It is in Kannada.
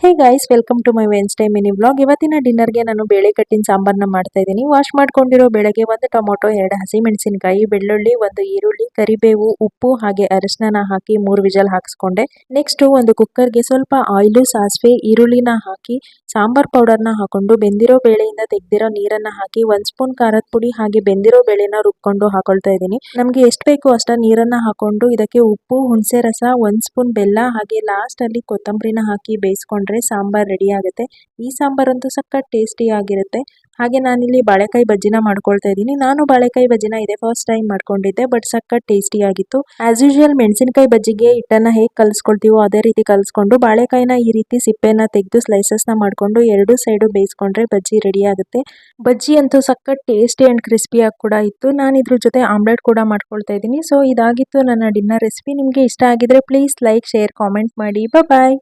Hey guys, welcome to my Wednesday mini vlog. ಇವತ್ತಿನ ಡಿನ್ನರ್ಗೆ ನಾನು ಬೇಳೆ ಕಟ್ಟಿನ ಸಾಂಬಾರನ್ನ ಮಾಡ್ತಾ ಇದ್ದೀನಿ. ವಾಶ್ ಮಾಡ್ಕೊಂಡಿರೋ ಬೇಳೆಗೆ ಒಂದು ಟೊಮೊಟೊ, 2 ಹಸಿಮೆಣಸಿನಕಾಯಿ, ಬೆಳ್ಳುಳ್ಳಿ, ಒಂದು ಈರುಳ್ಳಿ, ಕರಿಬೇವು, ಉಪ್ಪು ಹಾಗೆ ಅರಿಶಿನ ಹಾಕಿ 3 ವಿಜಲ್ ಹಾಕಿಸ್ಕೊಂಡೆ. ನೆಕ್ಸ್ಟ್ ಒಂದು ಕುಕ್ಕರ್ಗೆ ಸ್ವಲ್ಪ ಆಯಿಲು, ಸಾಸಿವೆ, ಈರುಳ್ಳಿನ ಹಾಕಿ ಸಾಂಬಾರ್ ಪೌಡರ್ನ ಹಾಕೊಂಡು ಬೆಂದಿರೋ ಬೇಳೆಯಿಂದ ತೆಗೆದಿರೋ ನೀರನ್ನ ಹಾಕಿ 1 ಸ್ಪೂನ್ ಖಾರದ ಪುಡಿ ಹಾಗೆ ಬೆಂದಿರೋ ಬೇಳೆನ ರುಬ್ಕೊಂಡು ಹಾಕೊಳ್ತಾ ಇದ್ದೀನಿ. ನಮಗೆ ಎಷ್ಟು ಬೇಕು ಅಷ್ಟ ನೀರನ್ನ ಹಾಕೊಂಡು ಇದಕ್ಕೆ ಉಪ್ಪು, ಹುಣಸೆ ರಸ, 1 ಸ್ಪೂನ್ ಬೆಲ್ಲ ಹಾಗೆ ಲಾಸ್ಟ್ ಅಲ್ಲಿ ಕೊತ್ತಂಬರಿನ ಹಾಕಿ ಬೇಯಿಸ್ಕೊಂಡ್ರೆ ಸಾಂಬಾರ್ ರೆಡಿ ಆಗುತ್ತೆ. ಈ ಸಾಂಬಾರಂತೂ ಸಖತ್ ಟೇಸ್ಟಿ ಆಗಿರುತ್ತೆ. ಹಾಗೆ ನಾನಿಲ್ಲಿ ಬಾಳೆಕಾಯಿ ಬಜ್ಜಿನ ಮಾಡ್ಕೊಳ್ತಾ ಇದ್ದೀನಿ. ನಾನು ಬಾಳೆಕಾಯಿ ಬಜ್ಜಿನ ಇದೆ ಫಸ್ಟ್ ಟೈಮ್ ಮಾಡ್ಕೊಂಡಿದ್ದೆ, ಬಟ್ ಸಖತ್ ಟೇಸ್ಟಿ ಆಗಿತ್ತು. ಆಸ್ ಯೂಶುವಲ್ ಮೆಣಸಿನಕಾಯಿ ಬಜ್ಜಿಗೆ ಹಿಟ್ಟನ್ನ ಹೇಗೆ ಕಲಿಸ್ಕೊಳ್ತೀವೋ ಅದೇ ರೀತಿ ಕಲಿಸ್ಕೊಂಡು ಬಾಳೆಕಾಯಿನ ಈ ರೀತಿ ಸಿಪ್ಪೆನ ತೆಗೆದು ಸ್ಲೈಸಸ್ನ ಮಾಡ್ಕೊಂಡು 2 ಸೈಡು ಬೇಯಿಸ್ಕೊಂಡ್ರೆ ಬಜ್ಜಿ ರೆಡಿ ಆಗುತ್ತೆ. ಬಜ್ಜಿ ಅಂತೂ ಸಖತ್ ಟೇಸ್ಟಿ ಅಂಡ್ ಕ್ರಿಸ್ಪಿಯಾಗಿ ಕೂಡ ಇತ್ತು. ನಾನು ಇದ್ರ ಜೊತೆ ಆಮ್ಲೆಟ್ ಕೂಡ ಮಾಡ್ಕೊಳ್ತಾ ಇದ್ದೀನಿ. ಸೊ ಇದಾಗಿತ್ತು ನನ್ನ ಡಿನ್ನರ್ ರೆಸಿಪಿ. ನಿಮಗೆ ಇಷ್ಟ ಆಗಿದ್ರೆ ಪ್ಲೀಸ್ ಲೈಕ್, ಶೇರ್, ಕಾಮೆಂಟ್ ಮಾಡಿ. ಬಾಯ್.